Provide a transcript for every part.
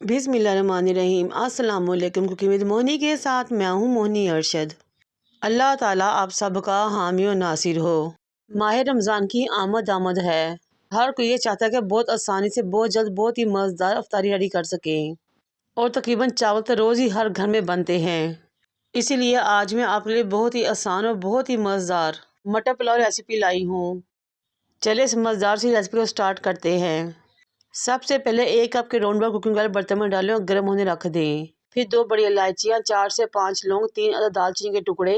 बिस्मिल्लाहिर्रहमानिर्रहीम। अस्सलाम वालेकुम। कुकिंग विद मोहनी के साथ मैं हूँ मोहनी अरशद। अल्लाह ताला आप सबका हामी और नासिर हो। माह रमज़ान की आमद है। हर कोई ये चाहता है कि बहुत आसानी से बहुत जल्द बहुत ही मज़ेदार अफ्तारी रेडी कर सकें, और तकरीबन चावल तो रोज़ ही हर घर में बनते हैं। इसीलिए आज मैं आपके लिए बहुत ही आसान और बहुत ही मज़ेदार मटर पुलाव रेसिपी लाई हूँ। चलिए इस मज़ेदार सी रेसिपी को स्टार्ट करते हैं। सबसे पहले 1 कप के राउंड कुकिंग ऑयल बर्तन में डालें और गर्म होने रख दें। फिर 2 बड़ी इलायचियाँ, 4 से 5 लौंग, 3 अदद दालचीनी के टुकड़े,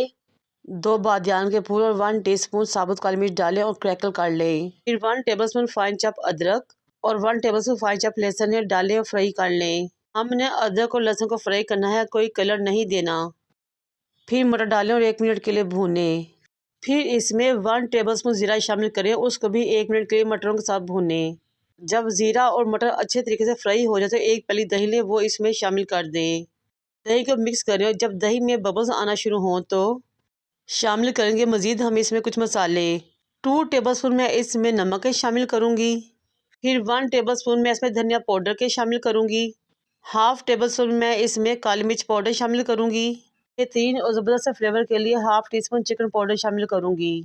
2 बादियान के फूल और 1 टीस्पून साबुत काली मिर्च डालें और क्रैकल कर लें। फिर 1 टेबलस्पून फाइन चॉप अदरक और 1 टेबलस्पून फाइन चॉप लहसुन डालें और फ्राई कर लें। हमने अदरक और लहसुन को फ्राई करना है, कोई कलर नहीं देना। फिर मटर डालें और 1 मिनट के लिए भूनें। फिर इसमें 1 टेबलस्पून जीरा शामिल करें, उसको भी 1 मिनट के लिए मटरों के साथ भूनें। जब ज़ीरा और मटर अच्छे तरीके से फ्राई हो जाए तो 1 प्याली दही लें, वो इसमें शामिल कर दें। दही को मिक्स करें और जब दही में बबल्स आना शुरू हों तो शामिल करेंगे मज़ीद हम इसमें कुछ मसाले। 2 टेबलस्पून मैं इसमें नमक के शामिल करूँगी। फिर 1 टेबलस्पून मैं इसमें धनिया पाउडर के शामिल करूँगी। हाफ़ टेबलस्पून मैं इसमें काली मिर्च पाउडर शामिल करूँगी। ये 3 और ज़बरदस्त फ्लेवर के लिए हाफ़ टीस्पून चिकन पाउडर शामिल करूँगी।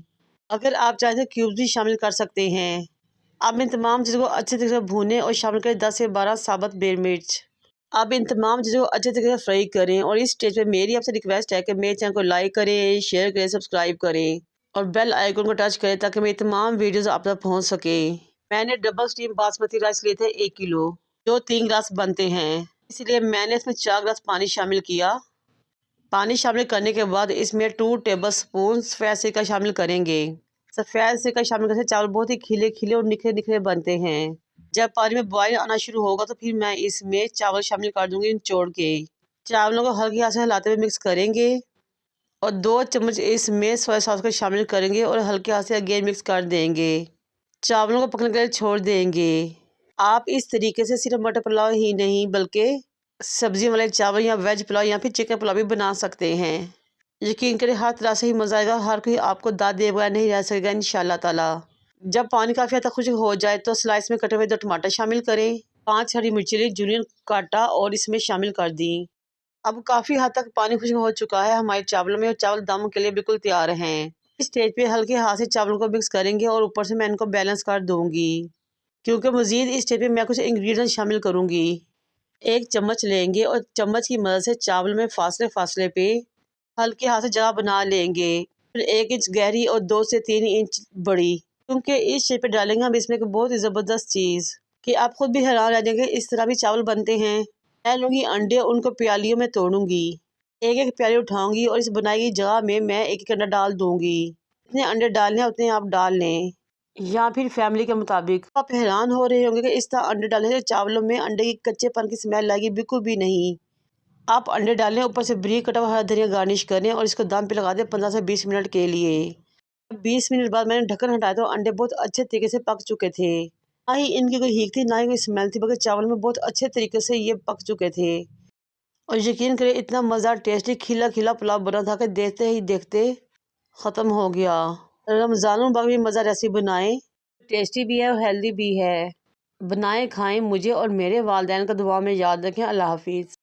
अगर आप चाहें तो क्यूब्स भी शामिल कर सकते हैं। अब इन तमाम चीज़ों को अच्छे तरीके से भूनें और शामिल करें 10 से 12 साबुत बेर मिर्च। अब इन तमाम चीज़ों को अच्छे तरीके से फ्राई करें, और इस स्टेज पे मेरी आपसे रिक्वेस्ट है कि मेरे चैनल को लाइक करें, शेयर करें, सब्सक्राइब करें और बेल आइकन को टच करें ताकि मेरी तमाम वीडियोज़ आप तक पहुँच सके। मैंने डबल स्टीम बासमती राइस लिए थे 1 किलो, जो 3 गिलास बनते हैं, इसलिए मैंने इसमें 4 गिलास पानी शामिल किया। पानी शामिल करने के बाद इसमें 2 टेबलस्पून सफ़ेद सिरका शामिल करेंगे। सफ़ेद सिरका शामिल करने से चावल बहुत ही खिले खिले और निखरे निखरे बनते हैं। जब पानी में बॉयल आना शुरू होगा तो फिर मैं इसमें चावल शामिल कर दूंगी निचोड़ के। चावलों को हल्की हाथ से हिलाते हुए मिक्स करेंगे और 2 चम्मच इसमें सोया सॉस को शामिल करेंगे और हल्के हाथ से अगेन मिक्स कर देंगे। चावलों को पकने के लिए छोड़ देंगे। आप इस तरीके से सिर्फ मटर पुलाव ही नहीं बल्कि सब्जी वाले चावल या वेज पुलाव या फिर चिकन पुलाव भी बना सकते हैं। यकीन करें हर तरह से ही मज़ा आएगा, हर कोई आपको दाद दिए बगैर नहीं रह सकेगा इंशाल्लाह ताला। जब पानी काफ़ी हद तक खुश्क हो जाए तो स्लाइस में कटे हुए 2 टमाटर शामिल करें। 5 हरी मिर्ची जूनियर काटा और इसमें शामिल कर दी। अब काफ़ी हद तक पानी खुश्क हो चुका है हमारे चावलों में, और चावल दम के लिए बिल्कुल तैयार हैं। इस स्टेज पे हल्के हाथ से चावलों को मिक्स करेंगे और ऊपर से मैं इनको बैलेंस कर दूंगी, क्योंकि मज़ीद इस स्टेज पे मैं कुछ इंग्रेडिएंट शामिल करूँगी। 1 चम्मच लेंगे और चम्मच की मदद से चावल में फासले पे हल्के हाथ से जगह बना लेंगे। फिर 1 इंच गहरी और 2 से 3 इंच बड़ी, क्योंकि इस शेप पे डालेंगे हम इसमें बहुत ही ज़बरदस्त चीज़ कि आप खुद भी हैरान रह जाएंगे, इस तरह भी चावल बनते हैं। मैं लूँगी अंडे, उनको प्यालियों में तोड़ूंगी। 1-1 प्याली उठाऊंगी और इस बनाई गई जगह में मैं 1-1 अंडा डाल दूंगी। जितने अंडे डालने हैं उतने आप डाल लें, या फिर फैमिली के मुताबिक। आप हैरान हो रहे होंगे कि इस तरह अंडे डालने से चावलों में अंडे की कच्चेपन की स्मेल आएगी, बिल्कुल भी नहीं। आप अंडे डालें, ऊपर से बारीक कटा हुआ हरा धनिया गार्निश करें और इसको दम पे लगा दें 15 से 20 मिनट के लिए। 20 मिनट बाद मैंने ढक्कन हटाया तो अंडे बहुत अच्छे तरीके से पक चुके थे। ना ही इनकी कोई हीक थी, ना ही कोई स्मेल थी, बल्कि चावल में बहुत अच्छे तरीके से ये पक चुके थे। और यकीन करें इतना मज़ेदार टेस्टी खिला खिला पुलाव बना था कि देखते ही देखते ख़त्म हो गया। रमज़ान मुबारक में मज़ा रेसिपी बनाएं, टेस्टी भी है और हेल्दी भी है। बनाएं, खाएं, मुझे और मेरे वालिदैन का दुआ में याद रखें। अल्लाह हाफिज़।